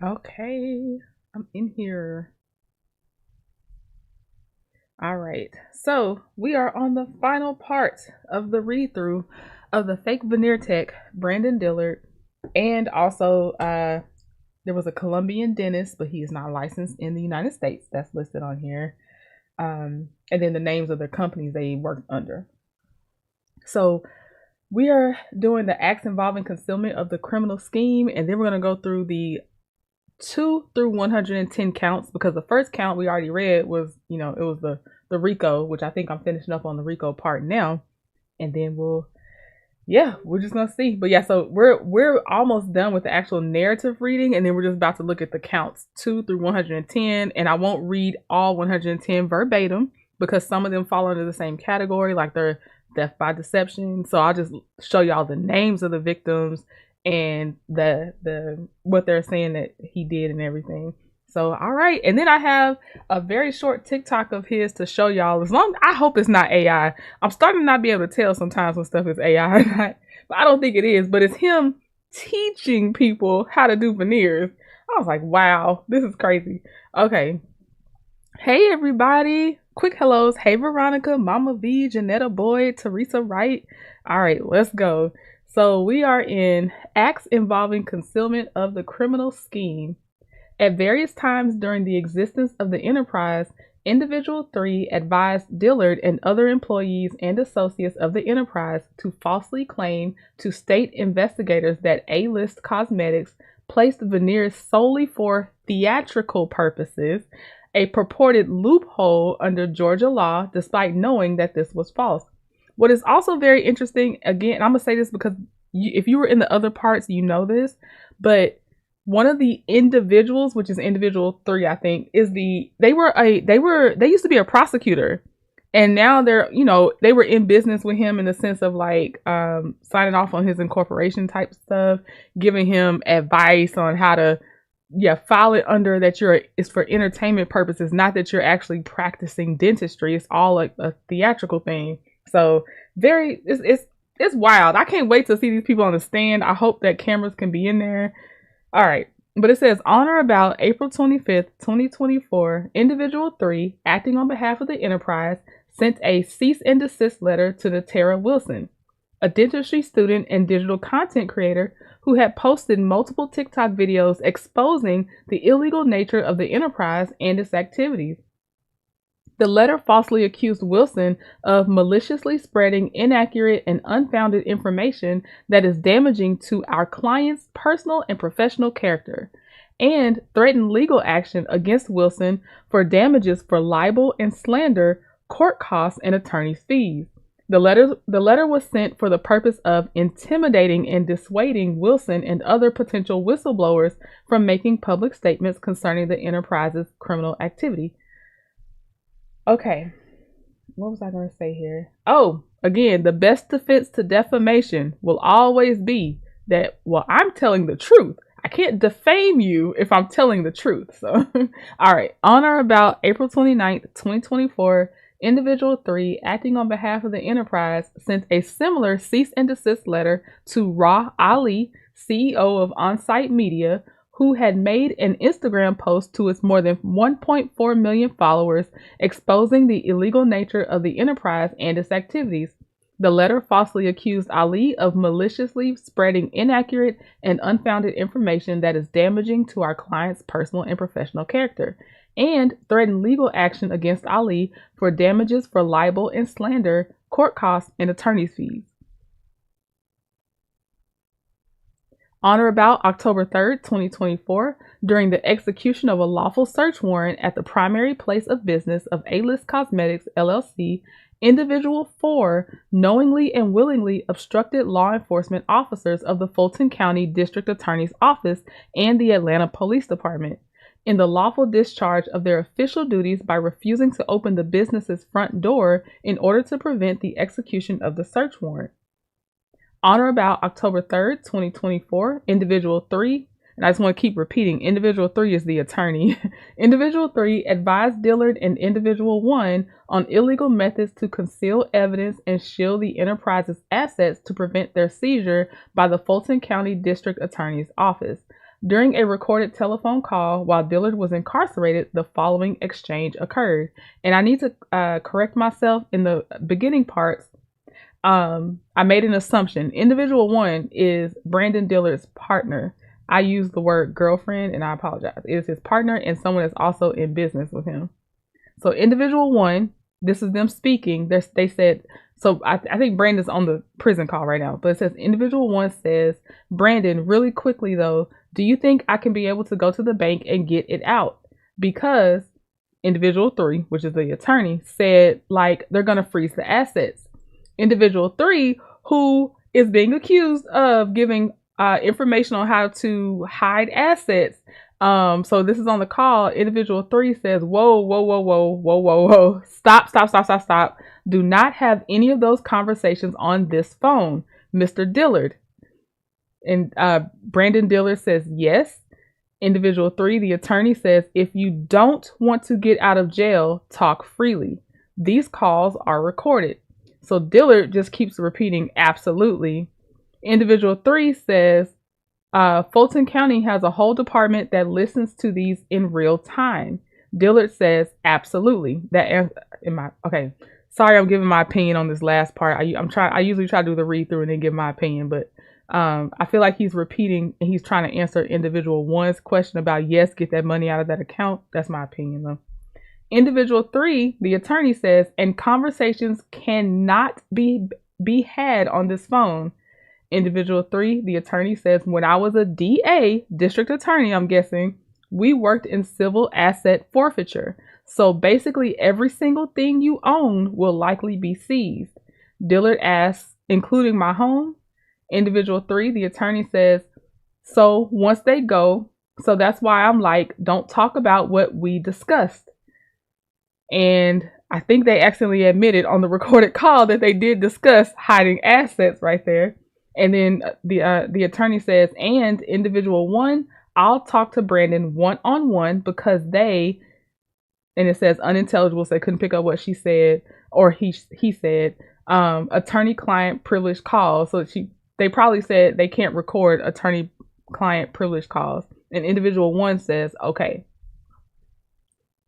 Okay, I'm in here. All right, so we are on the final part of the read through of the Fake Veneer Tech, Brandon Dillard, and also there was a Colombian dentist, but he is not licensed in the United States. That's listed on here. And then the names of the companies they worked under. So we are doing the acts involving concealment of the criminal scheme, and then we're going to go through the 2 through 110 counts because the first count we already read was, it was the RICO, which I think I'm finishing up on the RICO part now, and then we're just gonna see. But yeah, so we're almost done with the actual narrative reading, and then we're just about to look at the counts 2 through 110, and I won't read all 110 verbatim because some of them fall under the same category, like they're death by deception. So I'll just show y'all the names of the victims and the what they're saying that he did and everything. So all right, and then I have a very short TikTok of his to show y'all. As long I hope it's not AI. I'm starting to not be able to tell sometimes when stuff is AI or not, but I don't think it is. But it's him teaching people how to do veneers. I was like, wow, this is crazy. Okay, hey everybody. Quick hellos. Hey Veronica, Mama V, Janetta Boyd, Teresa Wright. All right, let's go. So we are in acts involving concealment of the criminal scheme. At various times during the existence of the enterprise, Individual 3 advised Dillard and other employees and associates of the enterprise to falsely claim to state investigators that A-List Cosmetics placed veneers solely for theatrical purposes, a purported loophole under Georgia law, despite knowing that this was false. What is also very interesting, again, I'm going to say this because if you were in the other parts, you know this, but one of the individuals, which is individual 3, I think, is they used to be a prosecutor, and now they were in business with him in the sense of like signing off on his incorporation type stuff, giving him advice on how to file it under that it's for entertainment purposes, not that you're actually practicing dentistry. It's all like a theatrical thing. So it's wild. I can't wait to see these people on the stand. I hope that cameras can be in there. All right. But it says on or about April 25th, 2024, Individual 3, acting on behalf of the enterprise, sent a cease and desist letter to Natera Wilson, a dentistry student and digital content creator who had posted multiple TikTok videos exposing the illegal nature of the enterprise and its activities. The letter falsely accused Wilson of maliciously spreading inaccurate and unfounded information that is damaging to our client's personal and professional character, and threatened legal action against Wilson for damages for libel and slander, court costs, and attorney's fees. The letter was sent for the purpose of intimidating and dissuading Wilson and other potential whistleblowers from making public statements concerning the enterprise's criminal activity. Okay, what was I going to say here? Oh, again, the best defense to defamation will always be that, well, I'm telling the truth. I can't defame you if I'm telling the truth. So, all right, on or about April 29th, 2024, Individual 3, acting on behalf of the enterprise, sent a similar cease and desist letter to Ra Ali, CEO of On-Site Media, who had made an Instagram post to its more than 1.4 million followers exposing the illegal nature of the enterprise and its activities. The letter falsely accused Ali of maliciously spreading inaccurate and unfounded information that is damaging to our client's personal and professional character, and threatened legal action against Ali for damages for libel and slander, court costs, and attorney's fees. On or about October 3rd, 2024, during the execution of a lawful search warrant at the primary place of business of A-List Cosmetics, LLC, Individual 4 knowingly and willingly obstructed law enforcement officers of the Fulton County District Attorney's Office and the Atlanta Police Department in the lawful discharge of their official duties by refusing to open the business's front door in order to prevent the execution of the search warrant. On or about October 3rd, 2024, Individual 3, and I just want to keep repeating, Individual 3 is the attorney. Individual 3 advised Dillard and Individual 1 on illegal methods to conceal evidence and shield the enterprise's assets to prevent their seizure by the Fulton County District Attorney's Office. During a recorded telephone call while Dillard was incarcerated, the following exchange occurred. And I need to correct myself in the beginning parts. I made an assumption. Individual one is Brandon Dillard's partner. I used the word girlfriend and I apologize. It is his partner and someone that's also in business with him. So individual one, this is them speaking. They said, so I think Brandon's on the prison call right now, but it says individual one says, Brandon, really quickly though, do you think I can be able to go to the bank and get it out? Because individual three, which is the attorney, said like they're going to freeze the assets. Individual three, who is being accused of giving information on how to hide assets. So this is on the call. Individual three says, whoa, whoa, whoa, whoa, whoa, whoa, whoa. Stop, stop, stop, stop, stop. Do not have any of those conversations on this phone, Mr. Dillard. And Brandon Dillard says, yes. Individual three, the attorney says, if you don't want to get out of jail, talk freely. These calls are recorded. So Dillard just keeps repeating, absolutely. Individual three says, Fulton County has a whole department that listens to these in real time. Dillard says, absolutely. Okay. Sorry, I'm giving my opinion on this last part. I usually try to do the read through and then give my opinion, but I feel like he's repeating and he's trying to answer individual one's question about, yes, get that money out of that account. That's my opinion though. Individual three, the attorney says, and conversations cannot be had on this phone. Individual three, the attorney says, when I was a DA, district attorney, I'm guessing, we worked in civil asset forfeiture. So basically every single thing you own will likely be seized. Dillard asks, including my home? Individual three, the attorney says, so once they go, so that's why I'm like, don't talk about what we discussed. And I think they accidentally admitted on the recorded call that they did discuss hiding assets right there. And then the attorney says, and individual one, I'll talk to Brandon one-on-one because and it says unintelligible, so they couldn't pick up what she said, or he said, attorney-client privilege calls. So they probably said they can't record attorney-client privilege calls. And individual one says, okay.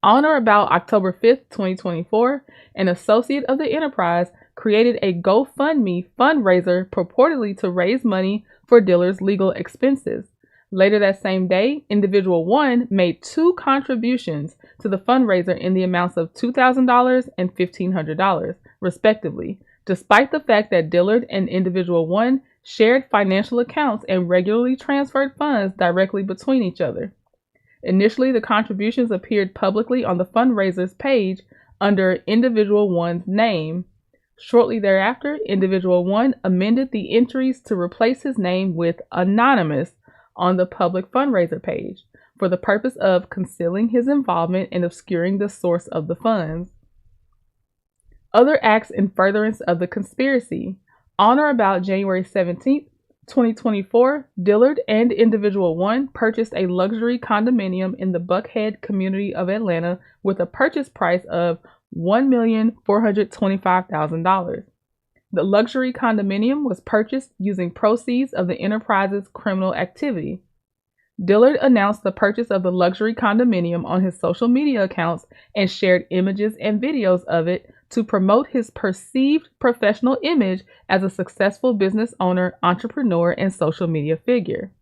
On or about October 5th, 2024, an associate of the enterprise created a GoFundMe fundraiser purportedly to raise money for Dillard's legal expenses. Later that same day, individual one made 2 contributions to the fundraiser in the amounts of $2,000 and $1,500, respectively, despite the fact that Dillard and individual one shared financial accounts and regularly transferred funds directly between each other. Initially, the contributions appeared publicly on the fundraiser's page under individual one's name. Shortly thereafter, individual one amended the entries to replace his name with anonymous on the public fundraiser page for the purpose of concealing his involvement and obscuring the source of the funds. Other acts in furtherance of the conspiracy. On or about January 17th, 2024, Dillard and individual one purchased a luxury condominium in the Buckhead community of Atlanta with a purchase price of $1,425,000. The luxury condominium was purchased using proceeds of the enterprise's criminal activity. Dillard announced the purchase of the luxury condominium on his social media accounts and shared images and videos of it to promote his perceived professional image as a successful business owner, entrepreneur, and social media figure.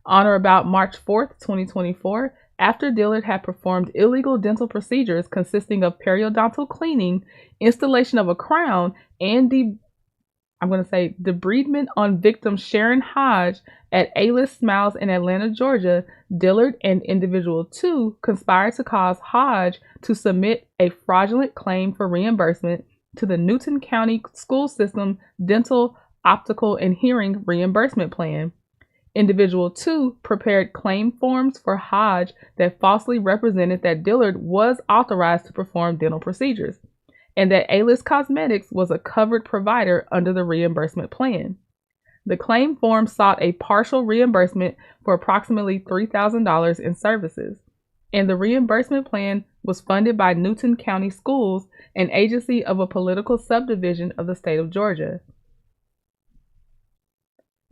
On or about March 4th, 2024, after Dillard had performed illegal dental procedures consisting of periodontal cleaning, installation of a crown, and debridement on victim Sharon Hodge at A-List Smiles in Atlanta, Georgia, Dillard and individual two conspired to cause Hodge to submit a fraudulent claim for reimbursement to the Newton County School System Dental, Optical, and Hearing Reimbursement Plan. Individual two prepared claim forms for Hodge that falsely represented that Dillard was authorized to perform dental procedures, and that A-List Cosmetics was a covered provider under the reimbursement plan. The claim form sought a partial reimbursement for approximately $3,000 in services, and the reimbursement plan was funded by Newton County Schools, an agency of a political subdivision of the state of Georgia.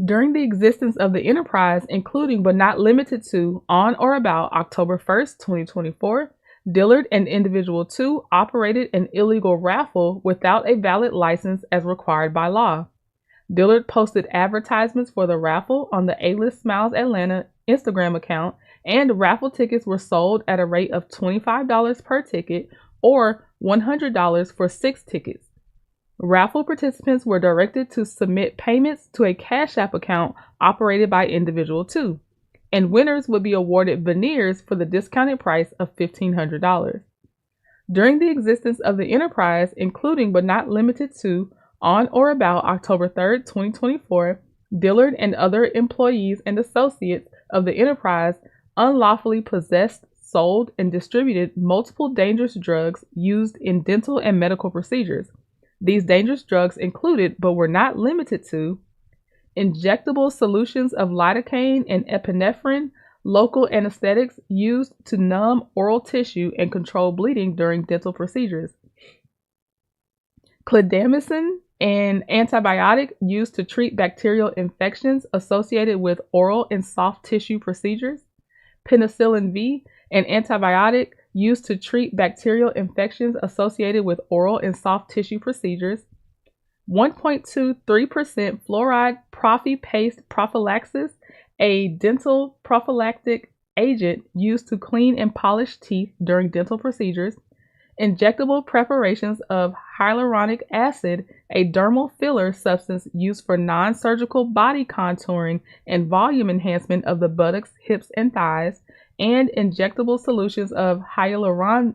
During the existence of the enterprise, including but not limited to on or about October 1st, 2024, Dillard and Individual 2 operated an illegal raffle without a valid license as required by law. Dillard posted advertisements for the raffle on the A-List Smiles Atlanta Instagram account, and raffle tickets were sold at a rate of $25 per ticket or $100 for 6 tickets. Raffle participants were directed to submit payments to a Cash App account operated by Individual 2, and winners would be awarded veneers for the discounted price of $1,500. During the existence of the enterprise, including but not limited to on or about October 3rd, 2024, Dillard and other employees and associates of the enterprise unlawfully possessed, sold, and distributed multiple dangerous drugs used in dental and medical procedures. These dangerous drugs included, but were not limited to, injectable solutions of lidocaine and epinephrine, local anesthetics used to numb oral tissue and control bleeding during dental procedures, clindamycin, an antibiotic used to treat bacterial infections associated with oral and soft tissue procedures, penicillin V, an antibiotic used to treat bacterial infections associated with oral and soft tissue procedures, 1.23% fluoride prophy-paste prophylaxis, a dental prophylactic agent used to clean and polish teeth during dental procedures, injectable preparations of hyaluronic acid, a dermal filler substance used for non-surgical body contouring and volume enhancement of the buttocks, hips, and thighs, and injectable solutions of hyaluronidase,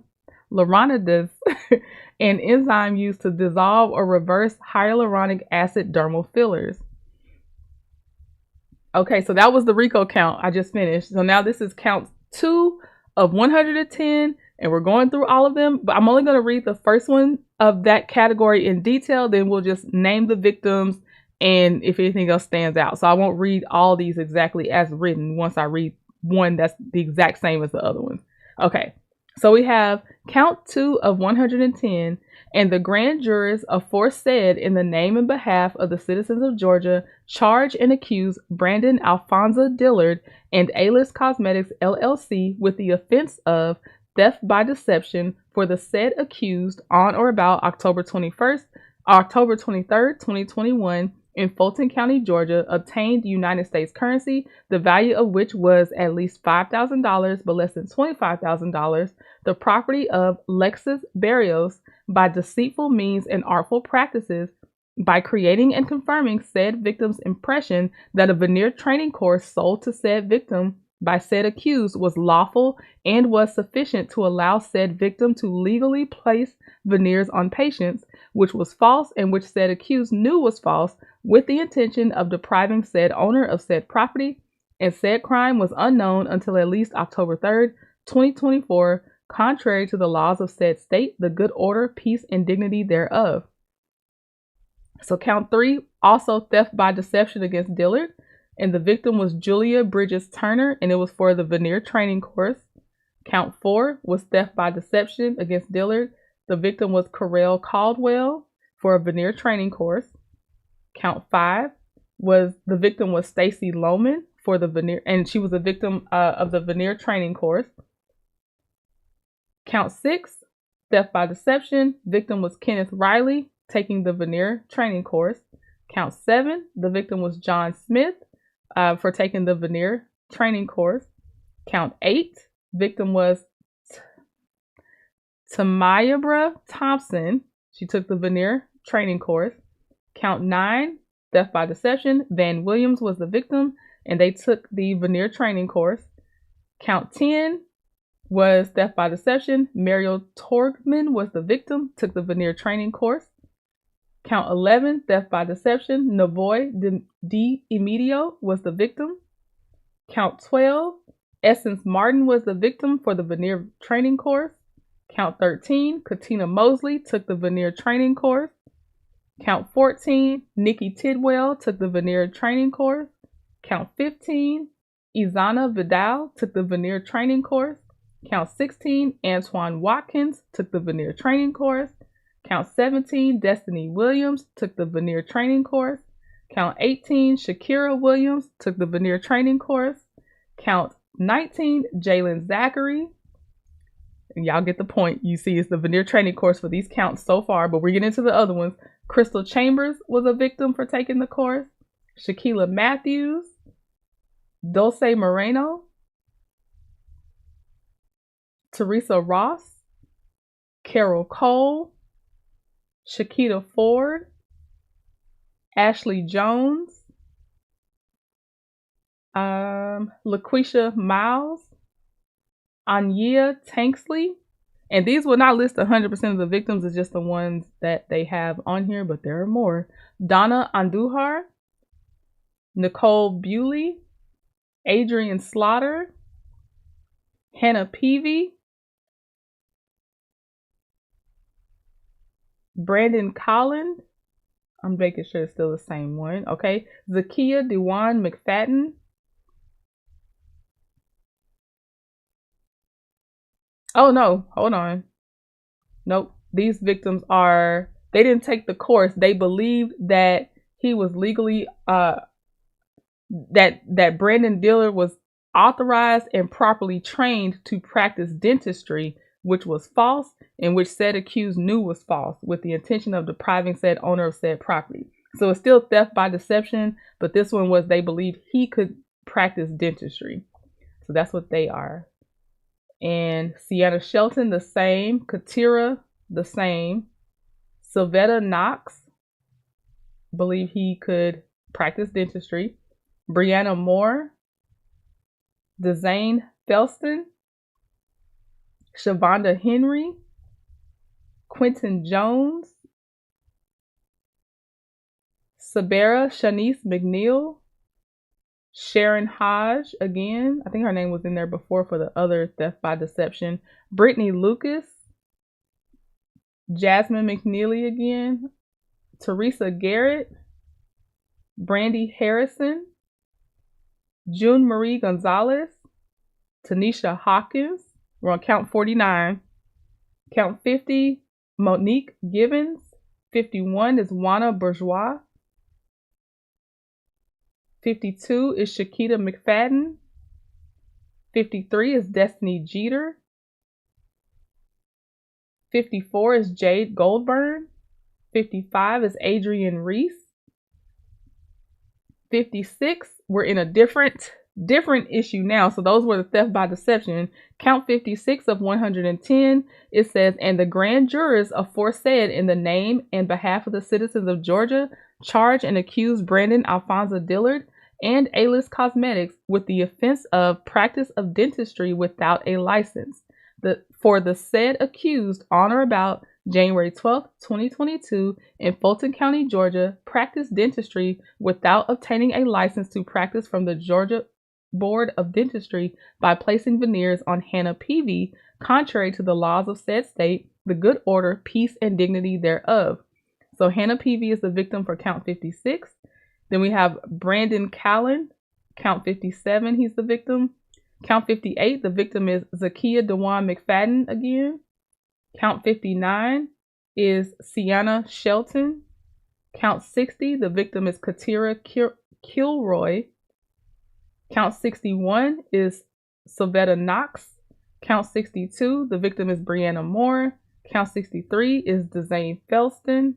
an enzyme used to dissolve or reverse hyaluronic acid dermal fillers. Okay, so that was the RICO count I just finished. So now this is count 2 of 110, and we're going through all of them, but I'm only going to read the first one of that category in detail, then we'll just name the victims and if anything else stands out. So I won't read all these exactly as written once I read one that's the exact same as the other ones. Okay, so we have count 2 of 110, and the grand jurors aforesaid in the name and behalf of the citizens of Georgia charge and accuse Brandon Alfonso Dillard and A-List Cosmetics LLC with the offense of theft by deception for the said accused on or about October 23rd, 2021 in Fulton County, Georgia, obtained United States currency, the value of which was at least $5,000 but less than $25,000, the property of Lexus Barrios, by deceitful means and artful practices, by creating and confirming said victim's impression that a veneer training course sold to said victim by said accused was lawful and was sufficient to allow said victim to legally place veneers on patients, which was false and which said accused knew was false, with the intention of depriving said owner of said property, and said crime was unknown until at least October 3rd, 2024, contrary to the laws of said state, the good order, peace, and dignity thereof. So count 3, also theft by deception against Dillard, and the victim was Julia Bridges Turner, and it was for the veneer training course. Count 4 was theft by deception against Dillard. The victim was Correll Caldwell for a veneer training course. Count 5 was the victim was Stacy Lohman for the veneer, and she was a victim of the veneer training course. Count 6, theft by deception. Victim was Kenneth Riley, taking the veneer training course. Count 7, the victim was John Smith for taking the veneer training course. Count 8, victim was Tamayabra Thompson. She took the veneer training course. Count 9, theft by deception. Van Williams was the victim, and they took the veneer training course. Count 10 was theft by deception. Mariel Torgman was the victim, took the veneer training course. Count 11, theft by deception. Navoy D. Emedio was the victim. Count 12, Essence Martin was the victim for the veneer training course. Count 13, Katina Mosley took the veneer training course. Count 14, Nikki Tidwell took the veneer training course. Count 15, Izana Vidal took the veneer training course. Count 16, Antoine Watkins took the veneer training course. Count 17, Destiny Williams took the veneer training course. Count 18, Shakira Williams took the veneer training course. Count 19, Jalen Zachary. And y'all get the point. You see, it's the veneer training course for these counts so far, but we're getting into the other ones. Crystal Chambers was a victim for taking the course. Shaquila Matthews, Dulce Moreno, Teresa Ross, Carol Cole, Shakita Ford, Ashley Jones, LaQuisha Miles, Anya Tanksley. And these will not list 100% of the victims, it's just the ones that they have on here, but there are more. Donna Andujar, Nicole Bewley, Adrian Slaughter, Hannah Peavy, Brandon Collins. I'm making sure it's still the same one. Okay. Zakia Dewan McFadden. Oh no, hold on. Nope. These victims they didn't take the course. They believed that he was legally that Brandon Dillard was authorized and properly trained to practice dentistry, which was false, and which said accused knew was false, with the intention of depriving said owner of said property. So it's still theft by deception, but this one was they believed he could practice dentistry. So that's what they are. And Sienna Shelton, the same. Katira, the same. Sylvetta Knox, believe he could practice dentistry. Brianna Moore, Dezane Felston, Shavonda Henry, Quentin Jones, Sabera Shanice McNeil, Sharon Hodge, again, I think her name was in there before for the other theft by deception. Brittany Lucas, Jasmine McNeely again, Teresa Garrett, Brandy Harrison, June Marie Gonzalez, Tanisha Hawkins. We're on count 49. Count 50, Monique Gibbons. 51 is Juana Bourgeois. 52 is Shakita McFadden. 53 is Destiny Jeter. 54 is Jade Goldburn. 55 is Adrian Reese. 56, we're in a different issue now. So those were the theft by deception. Count 56 of 110, it says, and the grand jurors aforesaid in the name and behalf of the citizens of Georgia charge and accuse Brandon Alfonso Dillard and A-List Cosmetics with the offense of practice of dentistry without a license. For the said accused on or about January 12, 2022 in Fulton County, Georgia, practiced dentistry without obtaining a license to practice from the Georgia Board of Dentistry by placing veneers on Hannah Peavy, contrary to the laws of said state, the good order, peace, and dignity thereof. So Hannah Peavy is the victim for count 56. Then we have Brandon Callen, count 57, he's the victim. Count 58, the victim is Zakia Dewan McFadden again. Count 59 is Sienna Shelton. Count 60, the victim is Katira Kilroy. Count 61 is Sylvetta Knox. Count 62, the victim is Brianna Moore. Count 63 is Dezane Felton.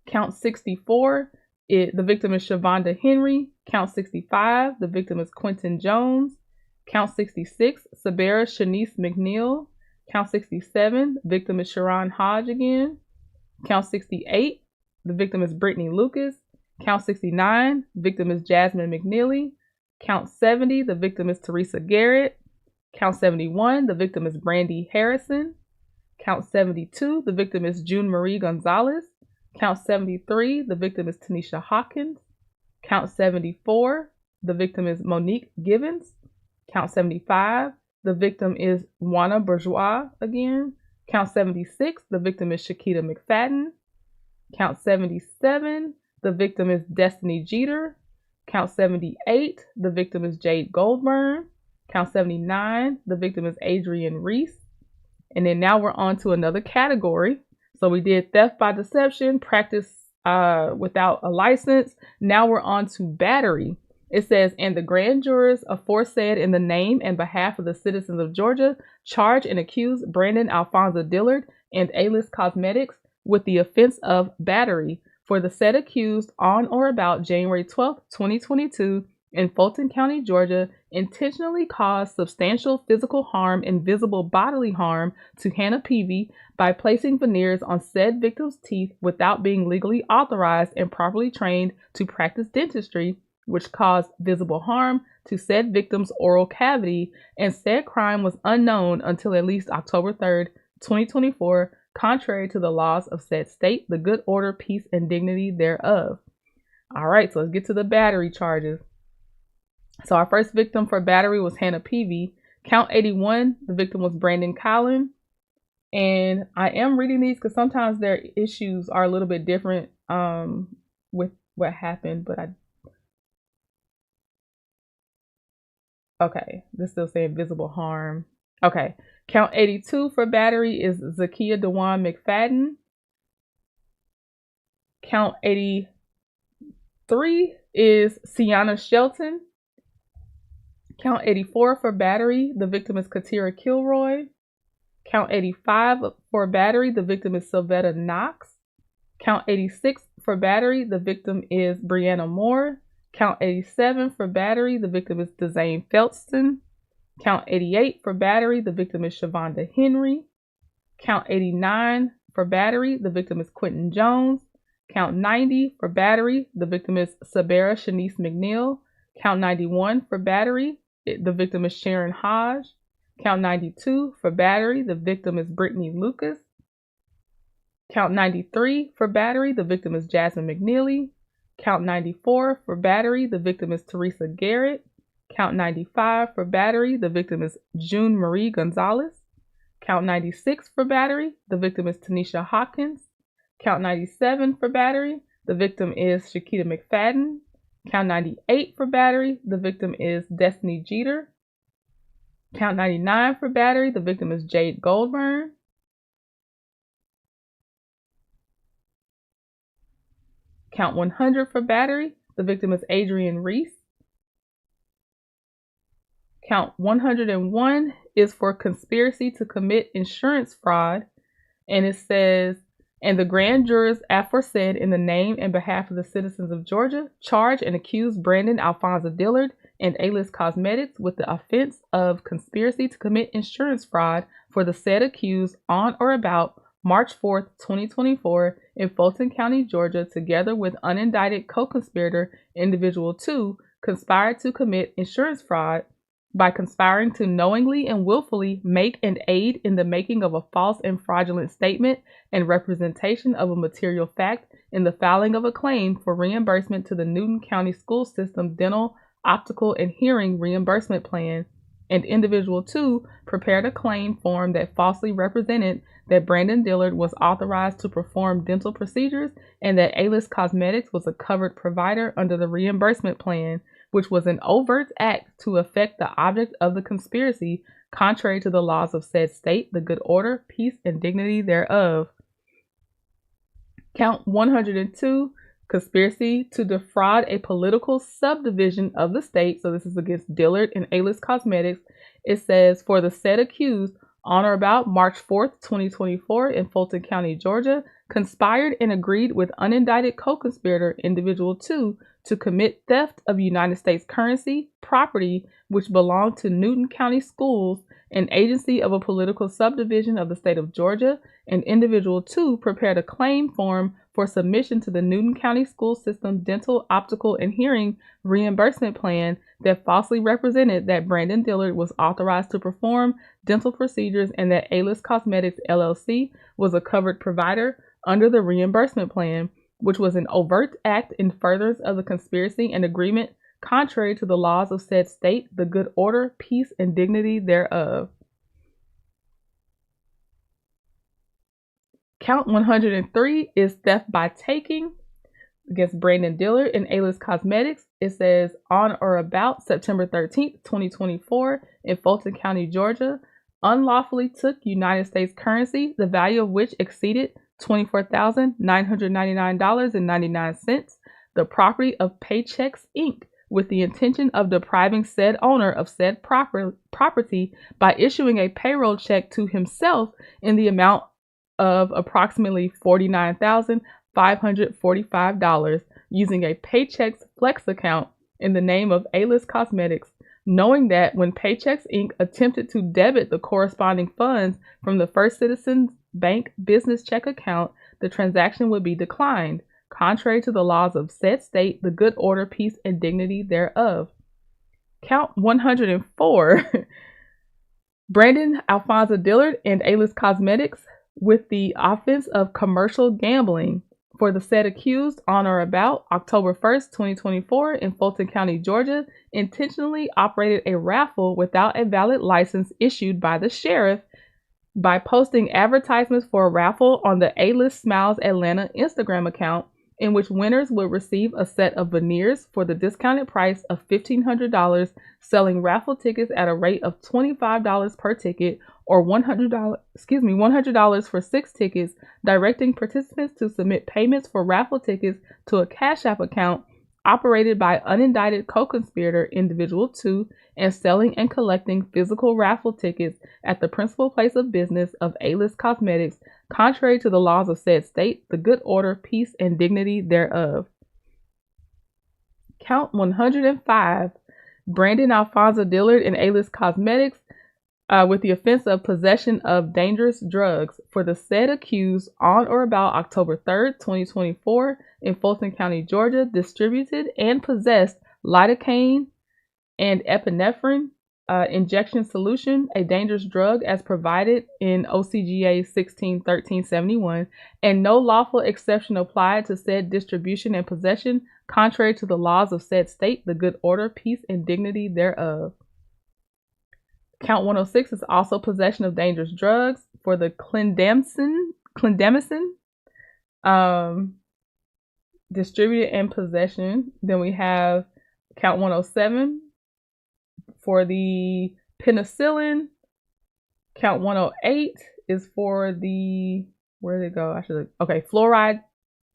Count 64, the victim is Shavonda Henry. Count 65, the victim is Quentin Jones. Count 66, Sabera Shanice McNeil. Count 67, victim is Sharon Hodge again. Count 68, the victim is Brittany Lucas. Count 69, victim is Jasmine McNeely. Count 70, the victim is Teresa Garrett. Count 71, the victim is Brandy Harrison. Count 72, the victim is June Marie Gonzalez. Count 73, the victim is Tanisha Hawkins. Count 74, the victim is Monique Gibbons. Count 75, the victim is Juana Bourgeois again. Count 76, the victim is Shakita McFadden. Count 77, the victim is Destiny Jeter. Count 78, the victim is Jade Goldburn. Count 79, the victim is Adrian Reese. And then now we're on to another category. So we did theft by deception, practice without a license. Now we're on to battery. It says, and the grand jurors aforesaid in the name and behalf of the citizens of Georgia charge and accuse Brandon Alfonso Dillard and A-List Cosmetics with the offense of battery for the said accused on or about January 12, 2022 in Fulton County, Georgia, intentionally caused substantial physical harm and visible bodily harm to Hannah Peavy by placing veneers on said victim's teeth without being legally authorized and properly trained to practice dentistry, which caused visible harm to said victim's oral cavity, and said crime was unknown until at least October 3rd, 2024, contrary to the laws of said state, the good order, peace, and dignity thereof. All right, so let's get to the battery charges. So our first victim for battery was Hannah Peavy. Count 81, the victim was Brandon Collin. And I am reading these because sometimes their issues are a little bit different with what happened, but okay, this still saying visible harm. Okay, count 82 for battery is Zakia Dewan McFadden. Count 83 is Sienna Shelton. Count 84 for battery, the victim is Katira Kilroy. Count 85 for battery, the victim is Sylvetta Knox. Count 86 for battery, the victim is Brianna Moore. Count 87 for battery, the victim is Dezane Feltston. Count 88 for battery, the victim is Shavonda Henry. Count 89 for battery, the victim is Quentin Jones. Count 90 for battery, the victim is Sabera Shanice McNeil. Count 91 for battery, the victim is Sharon Hodge. Count 92 for battery, the victim is Brittany Lucas. Count 93 for battery, the victim is Jasmine McNeely. Count 94 for battery, the victim is Teresa Garrett. Count 95 for battery, the victim is June Marie Gonzalez. Count 96 for battery, the victim is Tanisha Hopkins. Count 97 for battery, the victim is Shakita McFadden. Count 98 for battery, the victim is Destiny Jeter. Count 99 for battery, the victim is Jade Goldburn. Count 100 for battery, the victim is Adrian Reese. Count 101 is for conspiracy to commit insurance fraud, and it says, and the grand jurors aforesaid in the name and behalf of the citizens of Georgia charge and accuse Brandon Alfonso Dillard and A-List Cosmetics with the offense of conspiracy to commit insurance fraud for the said accused on or about March 4th, 2024 in Fulton County, Georgia, together with unindicted co-conspirator individual 2, conspired to commit insurance fraud by conspiring to knowingly and willfully make and aid in the making of a false and fraudulent statement and representation of a material fact in the filing of a claim for reimbursement to the Newton County School System Dental, Optical, and Hearing Reimbursement Plan, and individual 2 prepared a claim form that falsely represented that Brandon Dillard was authorized to perform dental procedures and that A-List Cosmetics was a covered provider under the reimbursement plan, which was an overt act to affect the object of the conspiracy, contrary to the laws of said state, the good order, peace, and dignity thereof. Count 102, conspiracy to defraud a political subdivision of the state. So this is against Dillard and A-List Cosmetics. It says, for the said accused, on or about March 4th, 2024 in Fulton County, Georgia, conspired and agreed with unindicted co-conspirator individual 2 to commit theft of United States currency, property which belonged to Newton County Schools, an agency of a political subdivision of the state of Georgia, and individual 2 prepared a claim form for submission to the Newton County School System Dental, Optical, and Hearing Reimbursement Plan that falsely represented that Brandon Dillard was authorized to perform dental procedures and that A-List Cosmetics LLC was a covered provider under the reimbursement plan, which was an overt act in furtherance of the conspiracy and agreement contrary to the laws of said state, the good order, peace, and dignity thereof. Count 103 is theft by taking against Brandon Dillard and A-List Cosmetics. It says, on or about September 13th, 2024 in Fulton County, Georgia, unlawfully took United States currency, the value of which exceeded $24,999.99, the property of Paychex Inc., with the intention of depriving said owner of said property by issuing a payroll check to himself in the amount of approximately $49,545 using a Paychex Flex account in the name of A-List Cosmetics, knowing that when Paychex Inc. attempted to debit the corresponding funds from the First Citizens Bank business check account, the transaction would be declined, contrary to the laws of said state, the good order, peace, and dignity thereof. Count 104. Brandon Alfonso Dillard and A-List Cosmetics with the offense of commercial gambling for the said accused on or about October 1st, 2024 in Fulton County, Georgia, intentionally operated a raffle without a valid license issued by the sheriff by posting advertisements for a raffle on the A-List Smiles Atlanta Instagram account, in which winners would receive a set of veneers for the discounted price of $1,500, selling raffle tickets at a rate of $25 per ticket or $100 for 6 tickets, directing participants to submit payments for raffle tickets to a Cash App account operated by unindicted co-conspirator Individual 2, and selling and collecting physical raffle tickets at the principal place of business of A-List Cosmetics, contrary to the laws of said state, the good order, peace, and dignity thereof. Count 105. Brandon Alfonso Dillard and A-List Cosmetics with the offense of possession of dangerous drugs for the said accused on or about October 3rd, 2024 in Fulton County, Georgia, distributed and possessed lidocaine and epinephrine injection solution, a dangerous drug as provided in OCGA 16-1371, and no lawful exception applied to said distribution and possession, contrary to the laws of said state, the good order, peace, and dignity thereof. Count 106 is also possession of dangerous drugs for the clindamycin distributed and possession. Then we have count 107 for the penicillin. Count 108 is for the, where did it go?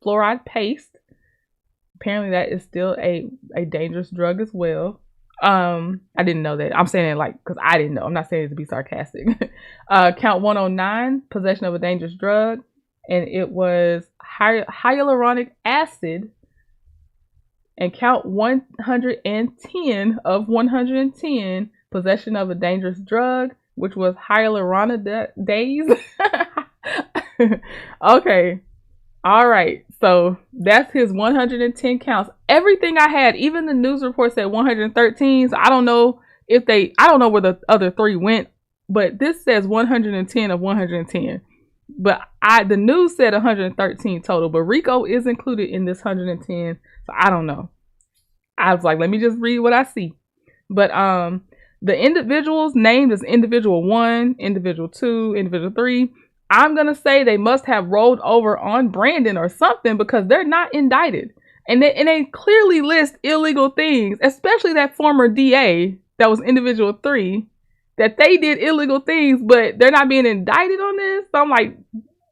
Fluoride paste. Apparently that is still a dangerous drug as well. I didn't know that. I'm saying it like, because I didn't know. I'm not saying it to be sarcastic. Count 109, possession of a dangerous drug. And it was hyaluronic acid. And count 110 of 110, possession of a dangerous drug, which was hyaluronidase. Okay. All right. So that's his 110 counts. Everything I had, even the news report said 113. So I don't know where the other 3 went, but this says 110 of 110. But the news said 113 total, but Rico is included in this 110. So I don't know. I was like, let me just read what I see. But the individuals named as individual 1, individual 2, individual 3, I'm going to say they must have rolled over on Brandon or something, because they're not indicted. And they clearly list illegal things, especially that former DA that was individual 3, that they did illegal things, but they're not being indicted on this. So I'm like,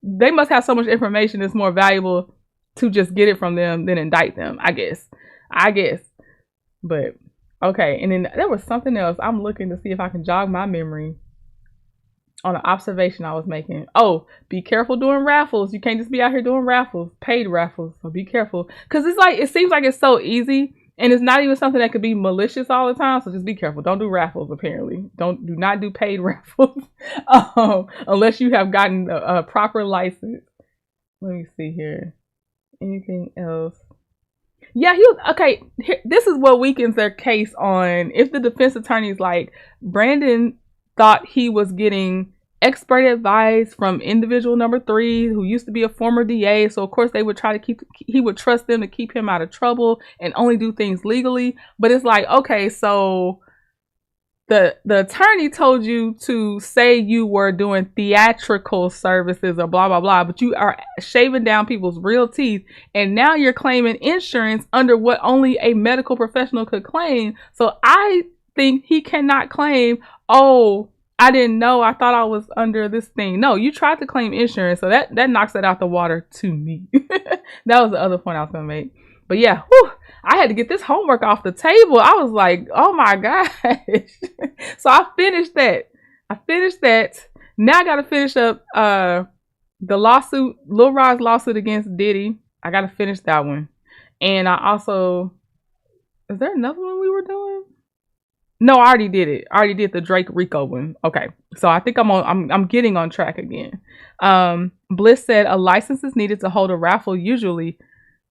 they must have so much information that's more valuable to just get it from them than indict them, I guess. But okay. And then there was something else. I'm looking to see if I can jog my memory on an observation I was making. Oh, be careful doing raffles. You can't just be out here doing raffles, paid raffles. So be careful. Because it seems like it's so easy, and it's not even something that could be malicious all the time. So just be careful. Don't do raffles, apparently. Do not do paid raffles unless you have gotten a proper license. Let me see here. Anything else? Yeah, okay. This is what weakens their case on if the defense attorney is like, Brandon thought he was getting expert advice from individual number 3, who used to be a former DA. So of course they would he would trust them to keep him out of trouble and only do things legally. But it's like, okay, so the attorney told you to say you were doing theatrical services or blah, blah, blah, but you are shaving down people's real teeth. And now you're claiming insurance under what only a medical professional could claim. So I think he cannot claim, oh, I didn't know. I thought I was under this thing. No, you tried to claim insurance, so that knocks it out the water to me. That was the other point I was gonna make. But yeah, whew, I had to get this homework off the table. I was like, oh my gosh. So I finished that. Now I gotta finish up the lawsuit, Lil Rod's lawsuit against Diddy. I gotta finish that one. And I also, is there another one we were doing? No, I already did it. I already did the Drake Rico one. Okay. So I think I'm getting on track again. Bliss said a license is needed to hold a raffle usually.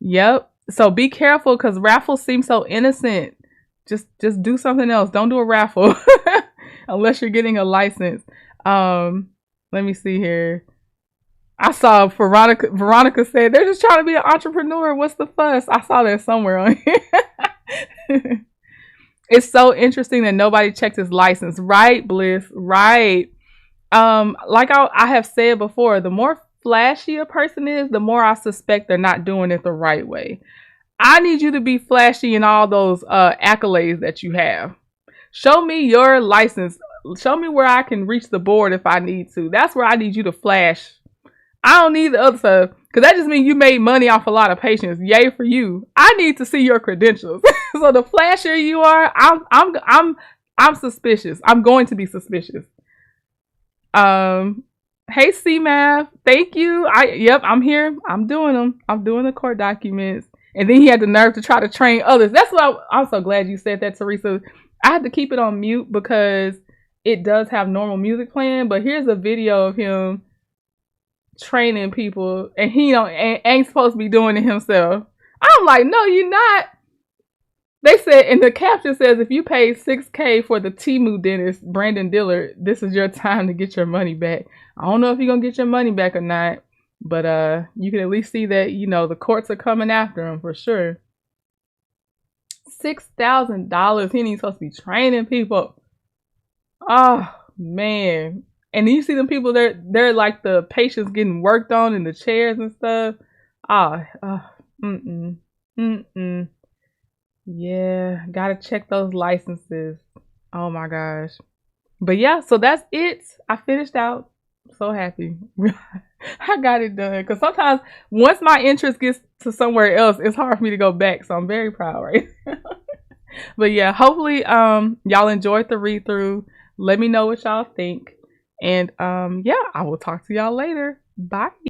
Yep. So be careful because raffles seem so innocent. Just do something else. Don't do a raffle unless you're getting a license. Let me see here. I saw Veronica said they're just trying to be an entrepreneur. What's the fuss? I saw that somewhere on here. It's so interesting that nobody checked his license. Right, Bliss? Right. Like I have said before, the more flashy a person is, the more I suspect they're not doing it the right way. I need you to be flashy in all those accolades that you have. Show me your license. Show me where I can reach the board if I need to. That's where I need you to flash. I don't need the other stuff because that just means you made money off a lot of patients. Yay for you. I need to see your credentials. So the flashier you are, I'm suspicious. I'm going to be suspicious. Hey CMAF, thank you. Yep, I'm here. I'm doing them. I'm doing the court documents. And then he had the nerve to try to train others. That's what I'm so glad you said that, Teresa. I had to keep it on mute because it does have normal music playing. But here's a video of him training people, and he ain't supposed to be doing it himself. I'm like, no, you're not. They said, and the caption says, if you paid $6,000 for the Temu dentist, Brandon Dillard, this is your time to get your money back. I don't know if you're gonna get your money back or not, but you can at least see that, you know, the courts are coming after him for sure. $6,000. He ain't supposed to be training people. Oh man. And then you see them people, they're like the patients getting worked on in the chairs and stuff. Yeah, gotta check those licenses. Oh my gosh. But yeah, so that's it. I finished out. So happy. I got it done. Because sometimes once my interest gets to somewhere else, it's hard for me to go back. So I'm very proud right now. But yeah, hopefully y'all enjoyed the read through. Let me know what y'all think. And yeah, I will talk to y'all later. Bye.